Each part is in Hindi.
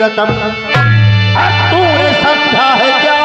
कदम तूने समझा है क्या?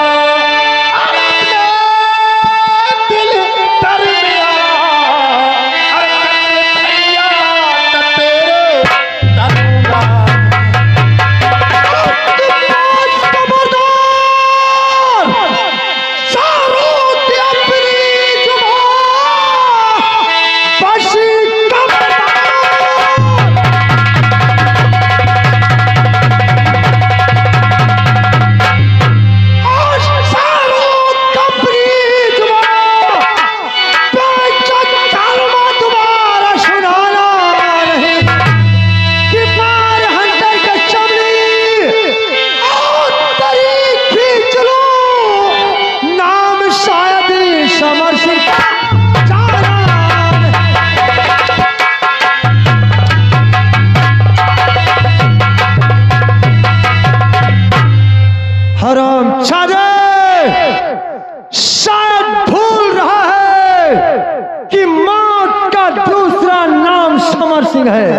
शायद भूल रहा है कि मौत का दूसरा नाम समर सिंह है।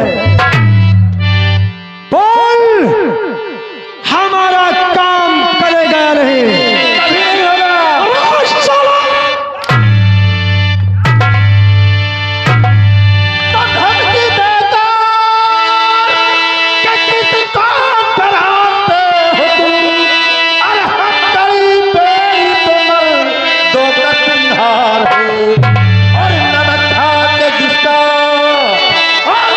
बोल, हमारा काम करेगा या नहीं? कभी नहीं होगा। तो धमकी देता कि किसको डराते हो तुम? अरे हम करीब दो कचनार हो और नमक खा के जिसका और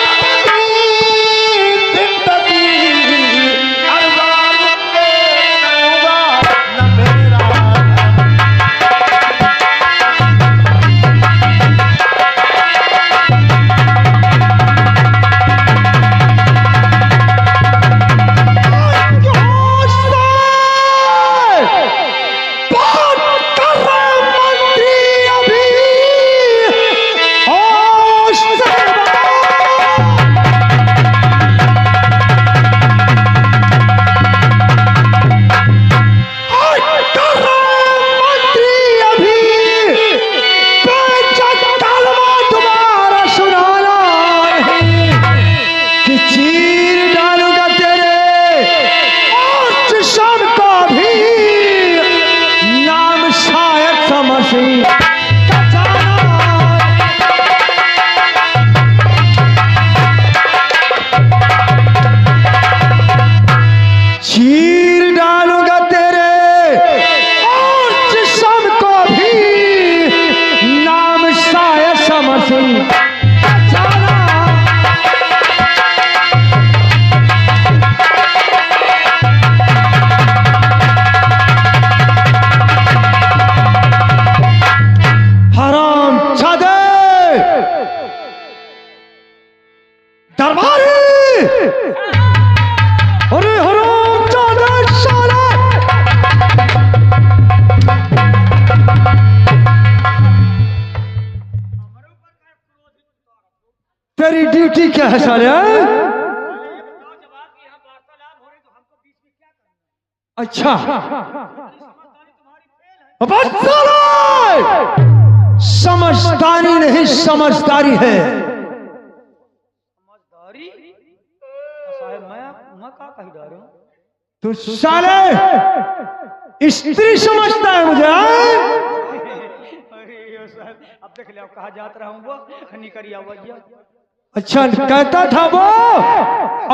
जिंदगी अरमान में होगा न मेरा। चीर डालूंगा तेरे और जिस्म को भी, नाम शायद समर सिंह। हराम जादे दरबारी, अरे हराम जादे साले, तेरी ड्यूटी क्या है साले? अच्छा, अब समझदारी नहीं समझदारी है। समझदारी साहब, मैं का कही जा रहा हूं? तू साले स्त्री समझता है मुझे? अरे सर, अब देख ले कहा जात रहा हूं, वो निकल आया। अच्छा, कहता था वो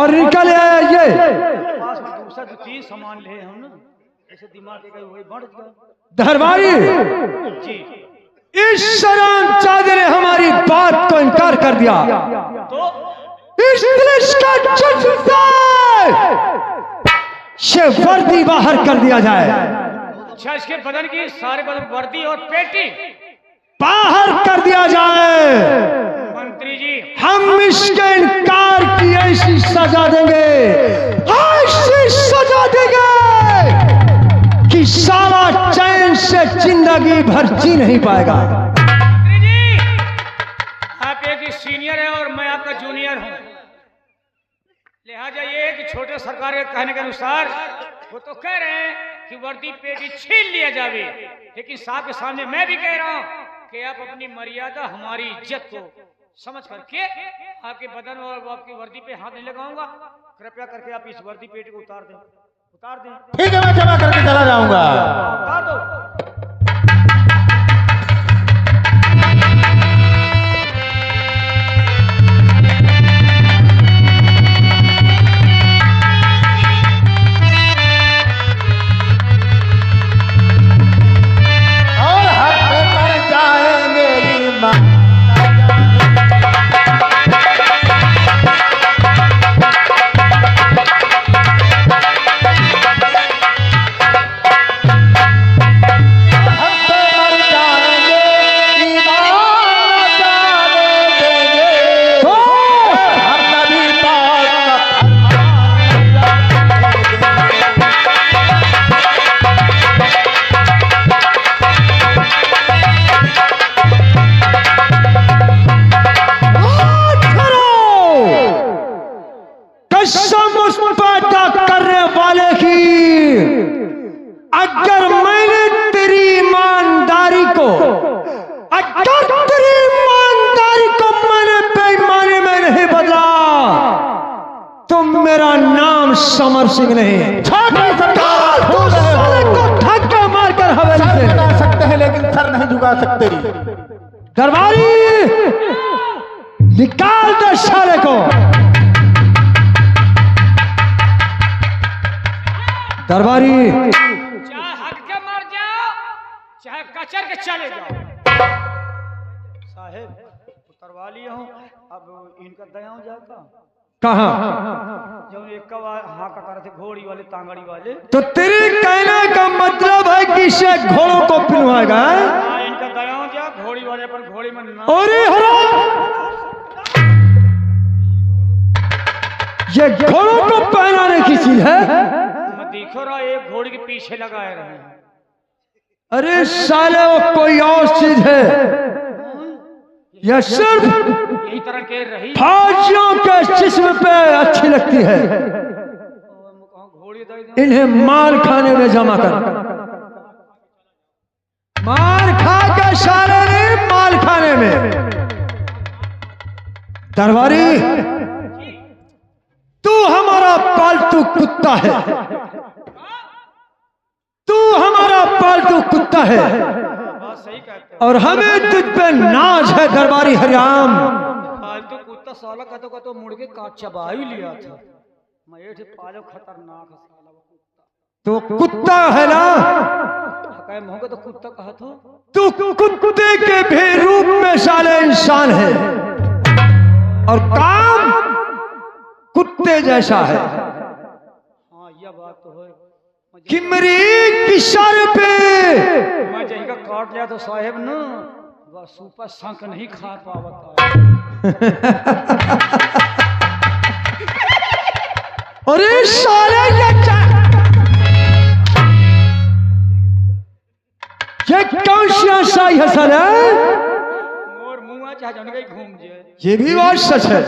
और निकल आया ये। पास में दूसरा तो चीज सामान ले हम ना, ऐसे दिमाग के वही बढ़ गया। दरबारी जी, इस शराम चादर ने हमारी बात को इनकार कर दिया, तो इस पुलिस का से वर्दी बाहर कर दिया जाए। अच्छा, इसके बदन की सारे बदन वर्दी और पेटी बाहर कर दिया जाए। मंत्री जी, हम इसके इनकार की ऐसी सजा देंगे, ऐसी सजा देंगे कि साला चैन से जिंदगी भर जी नहीं पाएगा। मंत्री जी, आप एक सीनियर हैं और मैं आपका जूनियर हूं, लिहाजा ये कि छोटे सरकार के कहने के अनुसार वो तो कह रहे हैं कि वर्दी पेटी छीन लिया जावे, लेकिन साहब के सामने मैं भी कह रहा हूं कि आप अपनी मर्यादा, हमारी इज्जत को समझ करके आपके बदन और आपकी वर्दी पे हाथ नहीं लगाऊंगा। कृपया करके आप इस वर्दी पेटी को उतार दें, उतार दें। ठीक है, मैं जमा करके चला जाऊंगा। उतार दो। और हक पर जाएंगे ईमान। करने वाले की, अगर मैंने तेरी ईमानदारी को, अगर तेरी ईमानदारी को मैंने बेईमानी में नहीं बदला तो मेरा नाम समर सिंह नहीं। धक्का मारकर हवेली से झुका सकते हैं लेकिन सर नहीं झुका सकते। दरबारी निकाल दे साले को। दरबारी चाहे हट के मर जाओ चाहे कचर के चले जाओ। साहेब उतरवा लिया हूँ, अब इनका दया जाता कहा जब एक का हाँ का कर थे घोड़ी वाले तांगड़ी वाले, तो तेरे कहने का मतलब है कि इसे घोड़ों को पिनवाएगा। हाँ इनका दया जा घोड़ी वाले पर घोड़ी में ना। अरे ये घोड़ों को पहनाने की चीज है। मैं देखो रहा एक घोड़ी के पीछे लगाए रहे हैं। अरे साले वो कोई और चीज है। यह सिर्फ यही तरह के रही फौजियों के जिस्म पे अच्छी लगती है। घोड़ी दे इन्हें मार खाने में जमा कर, मार खा के साले ने माल खाने में। दरबारी तू हमारा पालतू कुत्ता है, तू हमारा पालतू कुत्ता है बात सही कहते हो। और हमें तुझ पे नाज है। दरबारी हरिराम फालतू कुत्ता साला का तो मुड़ के काट चबा ही लिया था। मैं ये पालो खतरनाक है साला वो कुत्ता। तो कुत्ता है ना, हकाय मोहगे तो कुत्ता कहा था। तू कुत्ते के भी रूप में साले इंसान है और काम कुत्ते जैसा है। हाँ यह बात तो है। कि मेरी किशारे पे मैं जही का काट लिया तो साहेब न वह सुपर शंख नहीं खा पावता। अरे साले ये कौन सी आशाई है साले? मोर मुंह चाहे जन गई घूम जाए। ये भी बात सच है।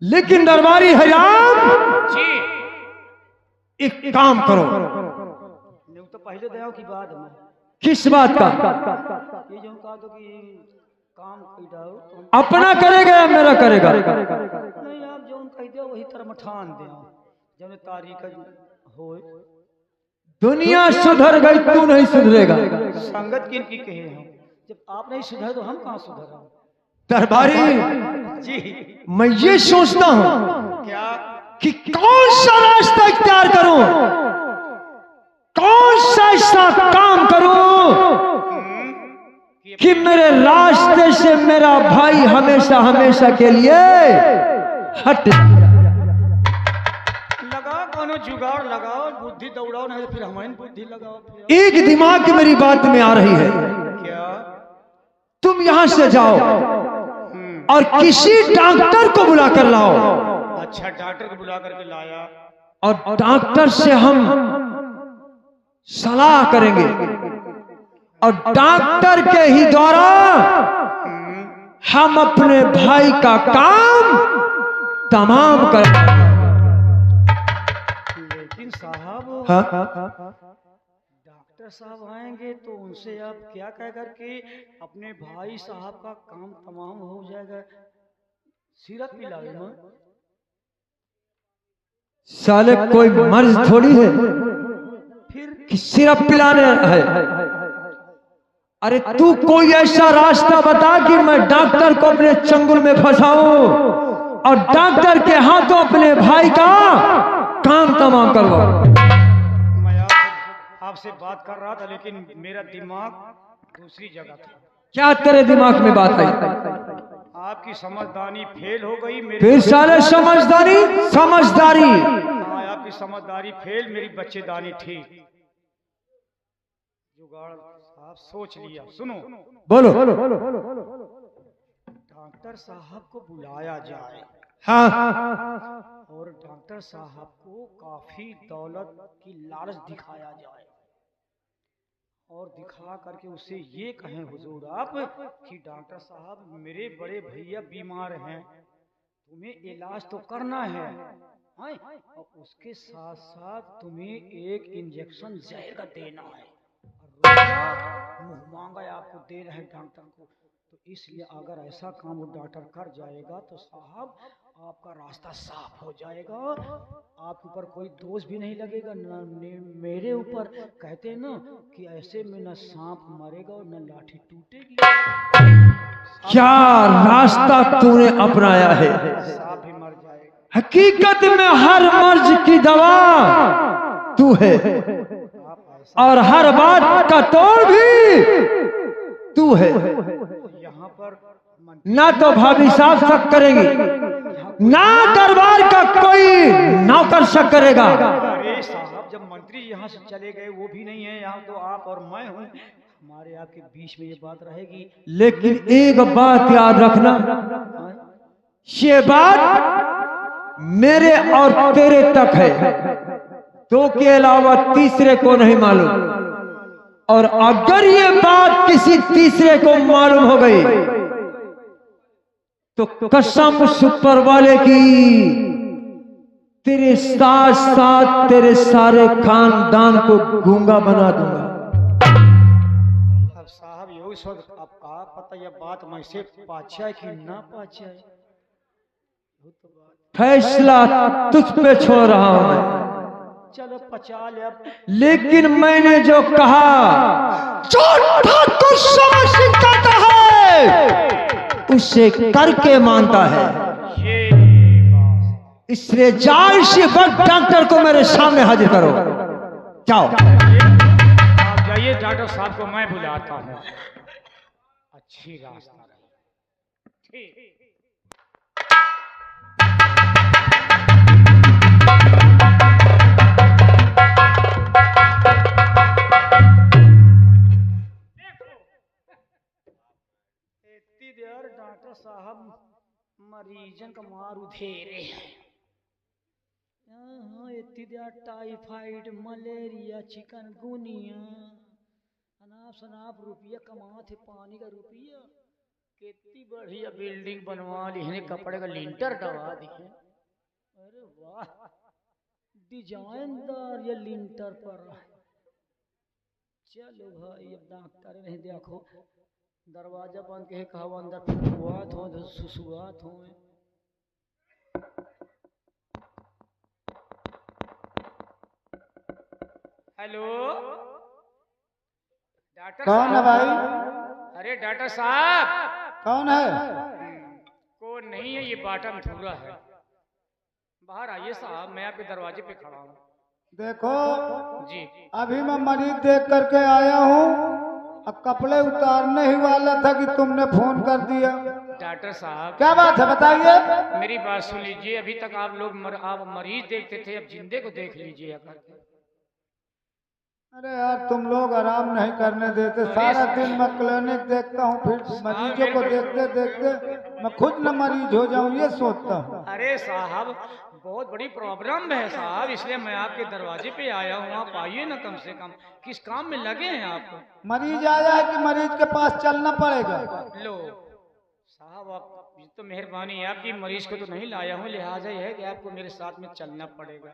लेकिन दरबारी हरिराम जी एक काम करो। नहीं तो पहले दया की बात है। किस बात का? ये जो कहा तो कि काम कइदाओ तो अपना करेगा या मेरा करेगा? नहीं आप जो कह दो वही तरह ठान दे जब तारीख होए। दुनिया सुधर गई, तू नहीं सुधरेगा। संगत किन की कहे हम, जब आप नहीं सुधरे तो हम कहाँ सुधर। दरबारी जी मैं ये सोचता हूँ क्या कि कौन सा रास्ता इख्तियार करूं, कौन सा ऐसा काम करूं कि मेरे रास्ते से मेरा भाई हमेशा हमेशा के लिए हट। लगाओ कोनो जुगाड़ लगाओ, बुद्धि दौड़ाओ, नहीं तो फिर हमारी बुद्धि लगाओ फिर। एक दिमाग की मेरी बात में आ रही है। क्या तुम यहां से जाओ और किसी डॉक्टर को बुला कर लाओ। अच्छा डॉक्टर को बुला करके लाया और डॉक्टर से हम सलाह करेंगे और डॉक्टर के ही द्वारा हम अपने भाई का काम तमाम करेंगे। लेकिन साहब हाँ? डॉक्टर साहब आएंगे तो उनसे आप क्या कह करके अपने भाई साहब का काम तमाम हो जाएगा। सीरत पिलाए ना साले कोई मर्ज थोड़ी है कि सिर्फ पिलाने है। अरे तू कोई ऐसा रास्ता बता कि मैं डॉक्टर को अपने चंगुल में फंसाऊं और डॉक्टर के हाथों अपने भाई का काम तमाम करवाऊं। मैं आपसे बात कर रहा था लेकिन मेरा दिमाग दूसरी जगह था। क्या तेरे दिमाग में बात आई? आपकी समझदारी फेल हो गई मेरी। फिर साले समझदारी हाँ, आपकी समझदारी फेल, मेरी बच्चेदानी ठीक। जुगाड़ साहब सोच लिया। सुनो, बोलो। डॉक्टर साहब को बुलाया जाए। हाँ, और डॉक्टर साहब को काफी दौलत की लालच दिखाया जाए और दिखा करके उससे ये कहें हुजूर आप कि डॉक्टर साहब मेरे बड़े भैया बीमार हैं, तुम्हें इलाज तो करना है, और उसके साथ साथ तुम्हें एक इंजेक्शन जहर का देना है। मुंह मांगा आपको दे रहे डॉक्टर को, तो इसलिए अगर ऐसा काम वो डॉक्टर कर जाएगा तो साहब आपका रास्ता साफ हो जाएगा, आपके ऊपर कोई दोष भी नहीं लगेगा न मेरे ऊपर। कहते हैं ना कि ऐसे में न सांप मरेगा और न लाठी टूटेगी। क्या रास्ता तूने अपनाया है। सांप भी मर जाएगा। हकीकत में हर मर्ज की दवा तू है और हर बात का तोड़ भी तू है। यहाँ पर ना तो भाभी साहब शक करेगी, ना दरबार का कोई नौकर शक करेगा। अरे साहब जब मंत्री यहाँ से चले गए वो भी नहीं है, यहाँ तो आप और मैं हूँ, हमारे आपके बीच में ये बात रहेगी। लेकिन एक बात याद रखना, ये बात मेरे और तेरे तक है, तो के अलावा तीसरे को नहीं मालूम। और अगर ये बात किसी तीसरे को मालूम हो गई तो कसम सुपर वाले की तेरे साथ साथ तेरे सारे खानदान को गूंगा बना दूंगा। अब साहब ये उस वक्त अब कहा पता यह बात मैं से पाचा है कि ना पाचा है, फैसला तुझ पे छोड़ रहा हूं मैं। चलो पचा ले अब। लेकिन मैंने जो कहा जो कुछ समझ करता है उसे करके मानता है। ये इसलिए जाए इसी वक्त डॉक्टर को मेरे सामने हाजिर करो। जाओ। आप जाइए, डॉक्टर साहब को मैं बुलाता हूँ। अच्छी रास्ता रही। ठीक। डॉक्टर साहब मरीजन का मार उधेरे टाइफाइड मलेरिया चिकनगुनिया अनाप शनाप रुपया कमा थे, पानी का रुपया। कितनी बढ़िया बिल्डिंग बनवा ली है, कपड़े का लिंटर डलवा दी है। अरे वाह, डिजाइनदार ये लिंटर पर। चलो भाई अब डॉक्टर नहीं देखो, दरवाजा बंद के कहा अंदर फुफुआत हो तो सुसुआत हो। हेलो डॉक्टर कौन है भाई? अरे डॉक्टर साहब। कौन है? कौन नहीं है, ये बाटम धूरा है। बाहर आइए साहब, मैं आपके दरवाजे पे खड़ा हूँ। देखो जी अभी मैं मरीज देख करके आया हूँ, अब कपड़े उतारने ही वाला था कि तुमने फोन कर दिया। डॉक्टर साहब क्या बात है बताइए। मेरी बात सुन लीजिए, अभी तक आप लोग आप मरीज देखते थे, अब जिंदे को देख लीजिए करके। अरे यार तुम लोग आराम नहीं करने देते, सारा दिन मैं क्लिनिक देखता हूँ, फिर मरीजों को देखते देखते मैं खुद न मरीज हो जाऊँ ये सोचता हूँ। अरे साहब बहुत बड़ी प्रॉब्लम है साहब, इसलिए मैं आपके दरवाजे पे आया हूँ। आप आइए ना, कम से कम किस काम में लगे हैं आप? मरीज आया है कि मरीज के पास चलना पड़ेगा? लो साहब आप तो मेहरबानी है आपकी, मरीज को तो नहीं लाया हूँ, लिहाजा यह है कि आपको मेरे साथ में चलना पड़ेगा,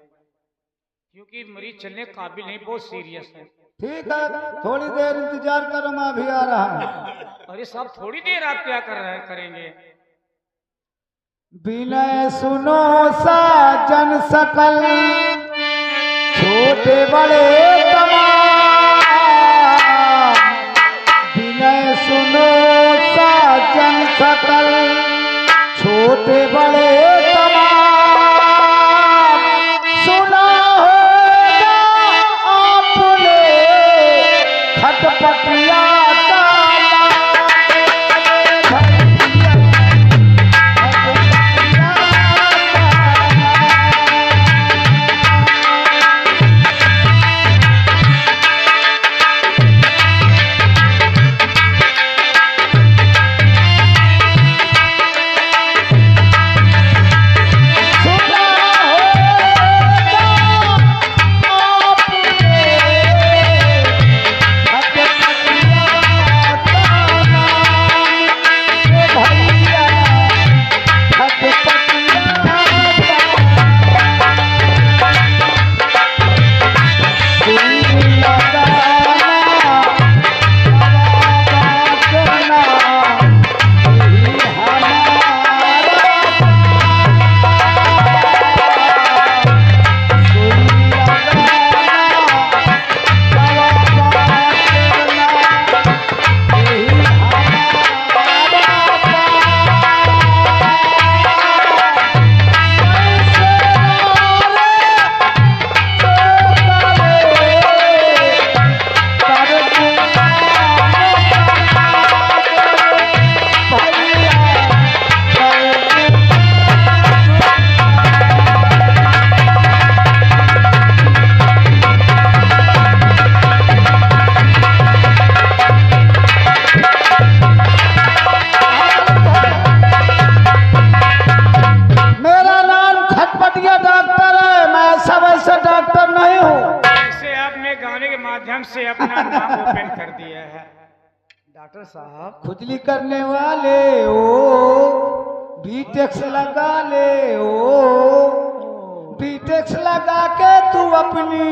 क्योंकि मरीज चलने काबिल नहीं, बहुत सीरियस है। ठीक है थोड़ी देर इंतजार करो, मैं अभी आ रहा हूँ। अरे साहब थोड़ी देर आप क्या कर रहे हैं, करेंगे? विनय सुनो साजन सकल, छोटे बड़े तमाम। विनय सुनो साजन सकल, छोटे बड़े तमाम। सुना होगा आपने खटपटिया का से अपना नाम ओपन कर दिया है। डॉक्टर साहब खुजली करने वाले ओ बीटेक्स लगा ले ओ बीटेक्स लगा के तू अपनी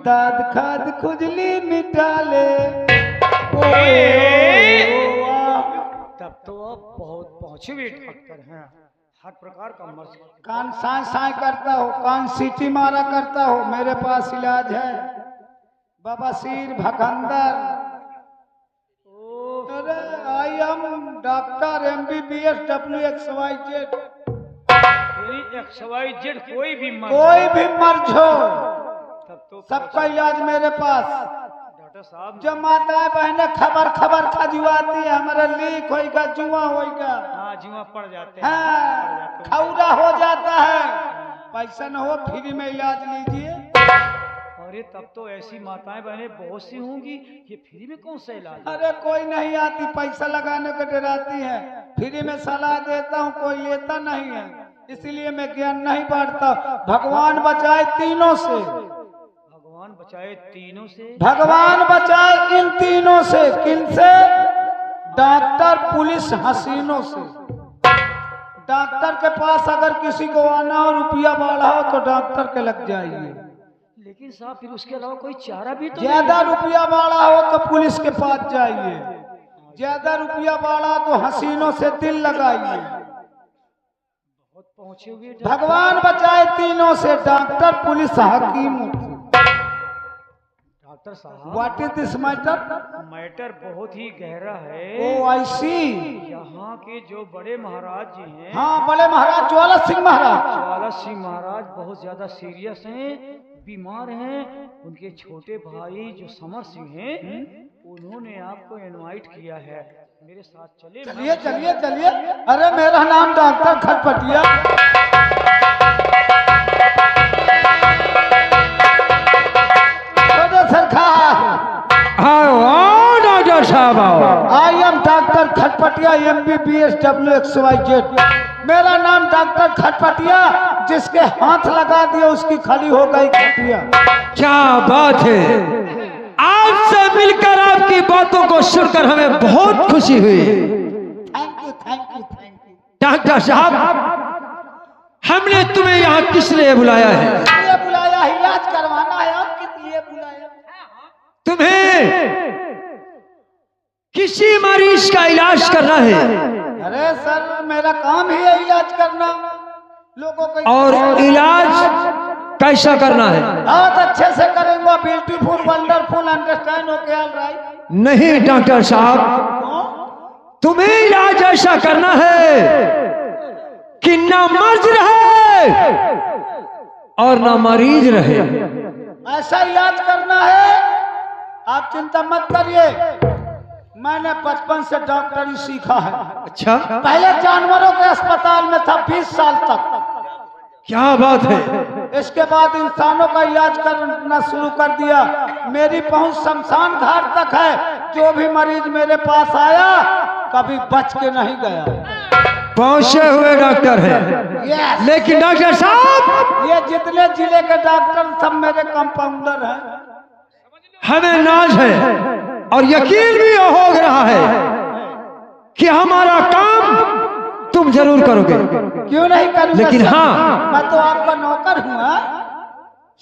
दाद खाद खुजली मिटा ले। तब तो आप बहुत पहुंचे हुए डॉक्टर हैं। हर प्रकार का मर्ज कान साए साए करता हो, कान सीटी मारा करता हो, मेरे पास इलाज है। बाबा सीर भकंदर, अरे I am doctor MBBS WXYZ। XYZ कोई भी मर्ज हो तब तो सबका इलाज मेरे पास। डॉक्टर साहब जो माताएं बहनें खबर खजुआती है, हमारा लीक होगा, जुआ होगा, हाँ जुआ पड़ जाते हैं, हाँ खौरा हो जाता है, पैसा न हो फ्री में इलाज लीजिए। अरे तब तो ऐसी माताएं बहनें बहुत सी होंगी, ये फ्री में कौन सा इलाज? अरे कोई नहीं आती, पैसा लगाने को डराती है। फ्री में सलाह देता हूँ, कोई लेता नहीं है, इसलिए मैं ज्ञान नहीं बांटता। भगवान बचाए तीनों से, भगवान बचाए तीनों से, भगवान बचाए इन तीनों से। किन से? डॉक्टर, पुलिस, हसीनों से। डॉक्टर के पास अगर किसी को आना हो, रुपया बाढ़ा हो तो डॉक्टर के लग जाइए। लेकिन साहब फिर उसके अलावा कोई चारा भी तो ज्यादा रुपया बाढ़ा हो तो पुलिस के पास जाइए, ज्यादा रुपया बाढ़ा तो हसीनों से दिल लगाइए। बहुत पहुंचे हुए भगवान बचाए तीनों से, डॉक्टर, पुलिस, हकीम। डॉक्टर साहब what is this matter? Matter बहुत ही गहरा है। ओ आई सी। यहाँ के जो बड़े महाराज जी हैं, हाँ बड़े महाराज ज्वाला सिंह महाराज, ज्वाला सिंह महाराज बहुत ज्यादा सीरियस हैं, बीमार हैं। उनके छोटे भाई जो समर सिंह हैं, उन्होंने आपको इनवाइट किया है, मेरे साथ चले। चलिए चलिए चलिए। अरे मेरा नाम डॉक्टर खटपटिया। डॉक्टर साहब I am doctor Khatpatia MBBS WXYZ। मेरा नाम डॉक्टर खटपटिया, जिसके हाथ लगा दिया उसकी खड़ी हो गई खटिया। क्या बात है, आपसे मिलकर आपकी बातों को सुनकर हमें बहुत खुशी हुई। Thank you thank you thank you. Doctor साहब, हमने तुम्हें यहाँ किस लिए बुलाया है? इसलिए बुलाया, इलाज करवाना है। और किस लिए बुलाया? तुम्हें किसी मरीज का इलाज करना है। अरे सर मेरा काम ही है इलाज करना लोगों को। और इलाज कैसा करना है? बहुत अच्छे से करेंगे, ब्यूटीफुल वंडरफुल अंडरस्टैंड हो गया राइट? नहीं डॉक्टर साहब, तुम्हें इलाज ऐसा करना है कि ना मर्ज रहे और ना मरीज रहे। ऐसा इलाज करना है, आप चिंता मत करिए। मैंने बचपन से डॉक्टरी सीखा है। अच्छा, पहले जानवरों के अस्पताल में था 20 साल तक। क्या बात है? इसके बाद इंसानों का इलाज करना शुरू कर दिया। मेरी पहुंच शमशान घाट तक है। जो भी मरीज मेरे पास आया कभी बच के नहीं गया। पहुंचे हुए डॉक्टर है। Yes. लेकिन डॉक्टर साहब, ये जितने जिले के डॉक्टर सब मेरे कंपाउंडर हैं। हमें नाज है और यकीन भी हो रहा है कि हमारा काम तुम जरूर करोगे। क्यों नहीं करूंगा? लेकिन सर? हाँ, मैं तो आपका नौकर हूँ।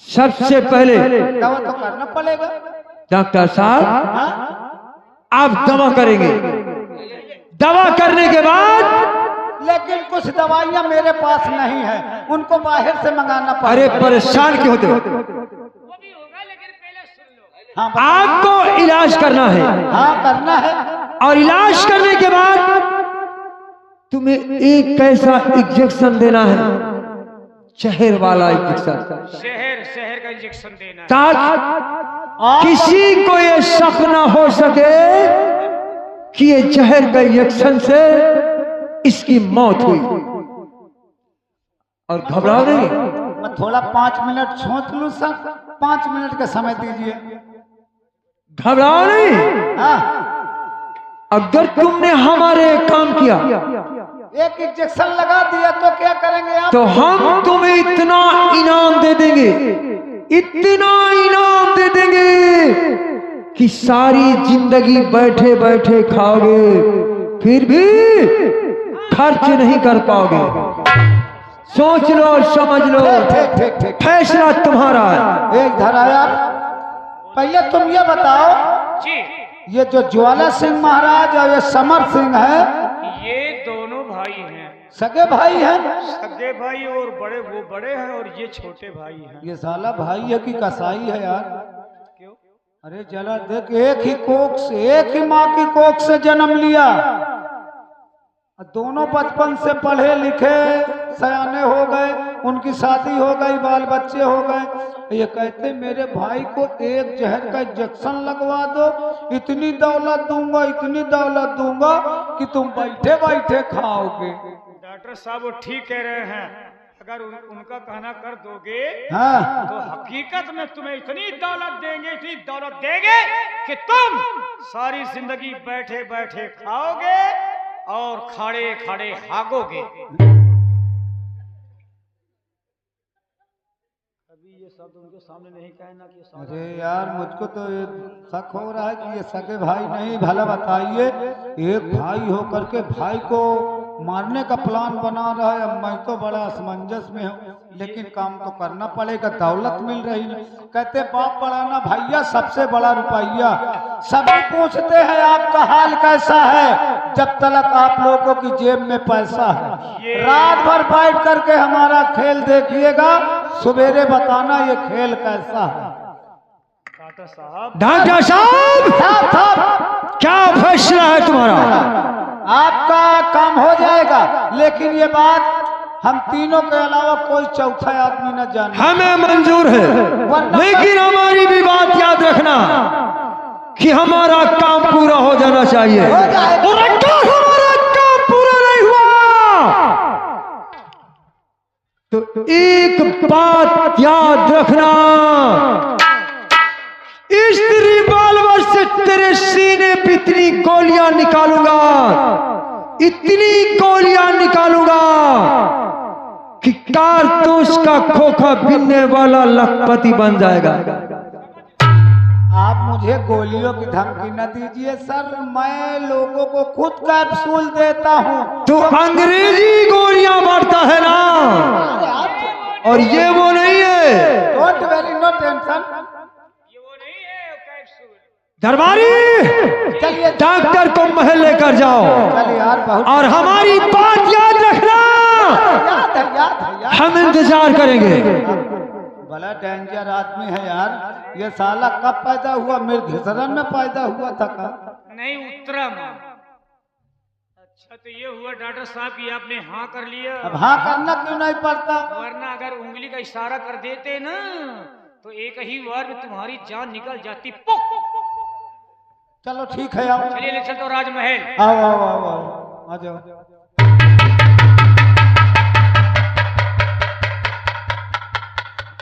सबसे पहले दवा तो करना पड़ेगा। डॉक्टर साहब, हाँ? आप दवा करेंगे। दवा करने के बाद लेकिन कुछ दवाइयाँ मेरे पास नहीं है, उनको बाहर से मंगाना अरे पड़ेगा। परेशान क्यों होते हो? हाँ, आपको इलाज करना है हाँ करना है। और इलाज करने के बाद तुम्हें एक ऐसा इंजेक्शन देना है, शहर वाला इंजेक्शन, शहर का इंजेक्शन देना है। ताकि किसी को ये शक ना हो सके कि ये जहर का इंजेक्शन से इसकी मौत हुई। और घबराओ नहीं। मैं थोड़ा 5 मिनट सोच लूं सर, 5 मिनट का समय दीजिए। घबराओ नहीं। हाँ, अगर तुमने हमारे काम किया एक इंजेक्शन लगा दिया तो क्या करेंगे आप? तो हम तुम्हें इतना इनाम दे देंगे, इतना इनाम दे देंगे कि सारी जिंदगी बैठे बैठे खाओगे फिर भी खर्च नहीं कर पाओगे। सोच लो और समझ लो, ठीक ठीक ठीक। फैसला तुम्हारा है। एक धराया। पहले तुम ये बताओ, जी, ये जो ज्वाला सिंह महाराज और ये समर सिंह है, ये दोनों भाई हैं। सगे भाई हैं? सगे भाई और बड़े, वो बड़े हैं और ये छोटे भाई हैं। ये साला भाई है कि कसाई है यार? क्यों? अरे जरा देख, एक ही कोख से, एक ही माँ की कोख से जन्म लिया। दोनों बचपन से पढ़े लिखे सयाने हो गए, उनकी शादी हो गई, बाल बच्चे हो गए। ये कहते मेरे भाई को एक जहर का इंजेक्शन लगवा दो, इतनी दौलत दूंगा, इतनी दौलत दूंगा कि तुम बैठे बैठे खाओगे। डॉक्टर साहब वो ठीक कह रहे हैं। अगर उनका कहना कर दोगे हाँ, तो हकीकत में तुम्हें इतनी दौलत देंगे, इतनी दौलत देंगे कि तुम सारी जिंदगी बैठे बैठे खाओगे और खड़े खड़े हागोगे। अभी ये शब्द उनके सामने नहीं कहना कि अरे यार मुझको तो ये शक हो रहा है कि ये सगे भाई नहीं। भला बताइए, एक भाई होकर के भाई को मारने का प्लान बना रहा है। अब मैं तो बड़ा असमंजस में हूँ, लेकिन काम तो करना पड़ेगा, दौलत मिल रही है। कहते बाप बढ़ाना भैया सबसे बड़ा रुपया। सभी पूछते हैं आपका हाल कैसा है, जब तक आप लोगों की जेब में पैसा है। रात भर बैठ करके हमारा खेल देखिएगा, सवेरे बताना ये खेल कैसा है। डॉक्टर साहब, डॉक्टर साहब, क्या फैसला है तुम्हारा? आपका काम हो जाएगा, लेकिन ये बात हम तीनों के अलावा कोई चौथा आदमी न जाने। हमें मंजूर है, लेकिन हमारी भी बात याद रखना कि हमारा काम पूरा हो जाना चाहिए। हो जाएगा। और अगर हमारा काम पूरा नहीं हुआ तो एक बात याद रखना, इस रिवॉल्वर से तेरे सीने पे इतनी गोलियां निकालूंगा, इतनी गोलियां निकालूंगा कि कारतूस का खोखा बिनने वाला लखपति बन जाएगा। आप मुझे गोलियों की धमकी न दीजिए सर, मैं लोगों को खुद कैप्सूल देता हूँ। तो अंग्रेजी गोलियां मारता है ना, और ये वो नहीं है। Don't worry no tension. ये वो नहीं है कैप्सूल। दरबारी चलिए डॉक्टर को महल लेकर जाओ। चलिए यार, बहुत और हमारी बात याद रखना, याद है, याद है, याद। हम इंतजार करेंगे। बड़ा डेंजर आदमी है यार ये। साला कब पैदा हुआ? मृगशरण में पैदा हुआ था का? नहीं उत्तरा में। अच्छा तो ये हुआ डॉक्टर साहब कि आपने हाँ कर लिया। अब हाँ करना क्यों नहीं पड़ता? वरना अगर उंगली का इशारा कर देते ना तो एक ही वार में तुम्हारी जान निकल जाती। चलो ठीक है, आओ। चलिए ले चलते हो राजमहल। आओ आओ आओ आओ, आ जाओ।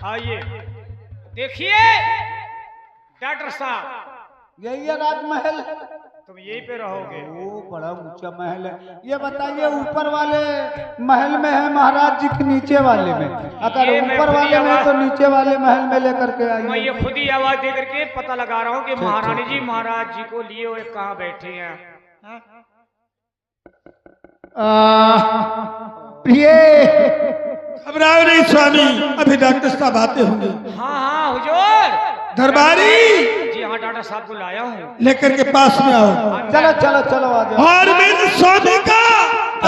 आइए देखिए डॉक्टर साहब, यही है राजमहल। तुम यहीं पे रहोगे। ओ बड़ा ऊंचा महल है। ये बताइए ऊपर वाले महल में है महाराज जी के नीचे वाले में? अगर ये मैं ऊपर खुद ही वाले में आवाज- तो नीचे वाले महल में लेकर के मैं आइए। ये खुद ही आवाज दे करके पता लगा रहा हूँ कि महारानी जी महाराज जी को लिए हुए कहाँ बैठे हैं। हाँ? घबराओ नहीं स्वामी, अभी डॉक्टर साहब आते होंगे। हाँ हाँ हुजूर। दरबारी जी हाँ डॉक्टर साहब को लाया हूँ। लेकर के पास में आओ चलो चलो चलो, आ जाओ। और मेरे स्वामी का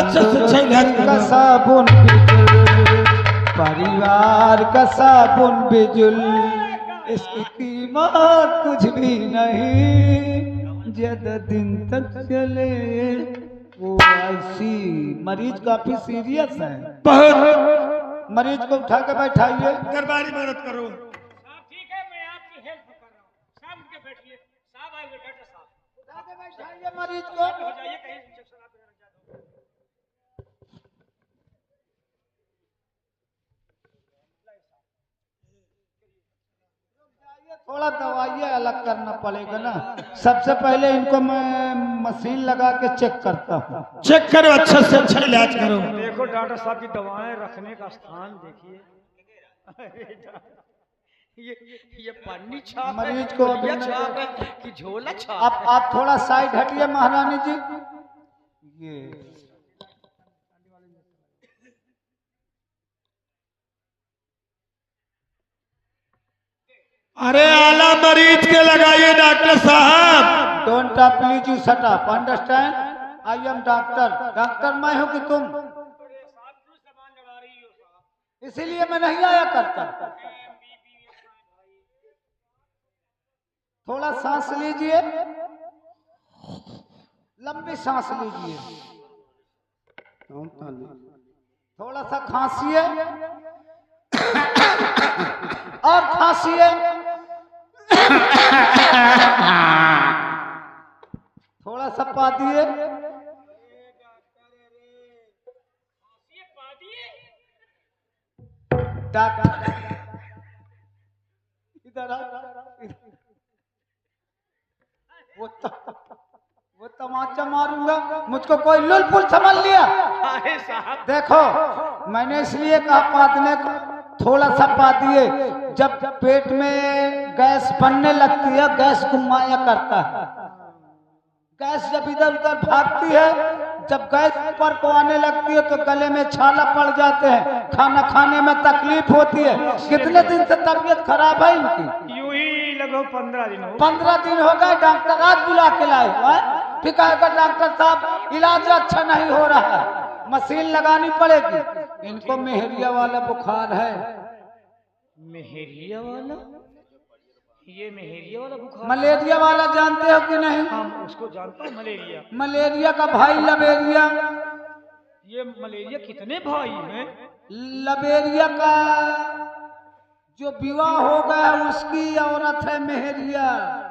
अच्छा से अच्छा इलाज का करो। साबुन बिजुल, परिवार का साबुन बिजुल, इसकी कीमत कुछ भी नहीं, ज्यादा दिन तक चले। वो ऐसी मरीज काफी सीरियस है। बहुत मरीज को उठा के बैठाइए। दरबारी मदद करो। साहब ठीक है, मैं आपकी हेल्प कर रहा हूँ। साहब उठ के बैठिए। साहब आएंगे डॉक्टर साहब। उठा के बैठाइए मरीज को। हो जाइए कहीं इंजेक्शन आप लगा दो। थोड़ा दवाइयाँ अलग करना पड़ेगा ना। सबसे पहले इनको मैं मशीन लगा के चेक करता हूँ। चेक करो, अच्छा से अच्छा इलाज करो। देखो डॉक्टर साहब की दवाएं रखने का स्थान देखिए। ये पन्नी छाप है, मरीज को अभी ये नहीं- छाप है कि झोला छाप है? आप थोड़ा साइड हटिए महारानी जी। ये अरे आला मरीज के लगाइए डॉक्टर साहब। Don't talk please, you shut up, understand? I am doctor. Doctor मैं हूँ कि तुम? इसीलिए मैं नहीं आया करता। थोड़ा सांस लीजिए, लंबी सांस लीजिए। थोड़ा सा खांसिए और खांसिए। थोड़ा सा पा दिए। डॉक्टर इधर आ। वो तमाचा मारूंगा। मुझको कोई लुलपुल समझ लिया? अरे साहब देखो मैंने इसलिए कहा पादने को। थोड़ा सा पा दिए। जब पेट में गैस बनने लगती है, गैस घुमाया करता है। गैस जब इधर उधर भागती है, जब गैस ऊपर को आने लगती है तो गले में छाला पड़ जाते हैं, खाना खाने में तकलीफ होती है। कितने दिन से तबीयत खराब है इनकी? यूं ही लगभग 15 दिन हो। 15 दिन हो गए। डॉक्टर आज बुला के लाए। ठीक है डॉक्टर साहब, इलाज अच्छा नहीं हो रहा है, मशीन लगानी पड़ेगी। इनको मेहरिया वाला बुखार है। मेहरिया वाला? ये मेहरिया वाला बुखार? मलेरिया वाला जानते हो कि नहीं? हम उसको जानता हूँ मलेरिया। मलेरिया का भाई लबेरिया। ये मलेरिया कितने भाई हैं? लबेरिया का जो विवाह हो गया है उसकी औरत है मेहरिया।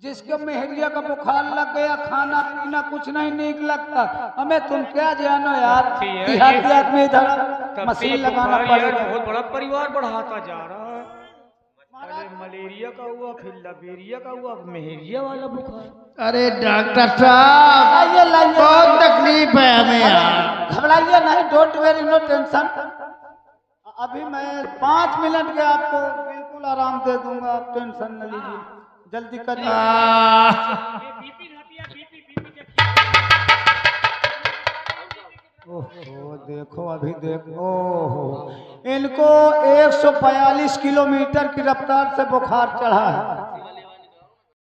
जिसको मेहरिया का बुखार लग गया, खाना पीना कुछ नहीं नीक लगता। हमें तुम क्या जानो यार, देहाती आदमी इधर मशीन लगाना पड़ेगा। बहुत बड़ा परिवार बढ़ाता जा रहा है। पहले मलेरिया का हुआ, फिर लबेरिया का हुआ, अब मेहरिया वाला बुखार। अरे डॉक्टर साहब लाइए लाइए, बहुत तकलीफ है हमें यार। घबराइए नहीं, डोंट वेरी, नो टेंशन। अभी मैं 5 मिनट के आपको बिल्कुल आराम दे दूंगा, आप टेंशन न लीजिए। जल्दी करिए। ओहो देखो, अभी देखो, ओहो इनको 142 किलोमीटर की रफ्तार से बुखार चढ़ा है।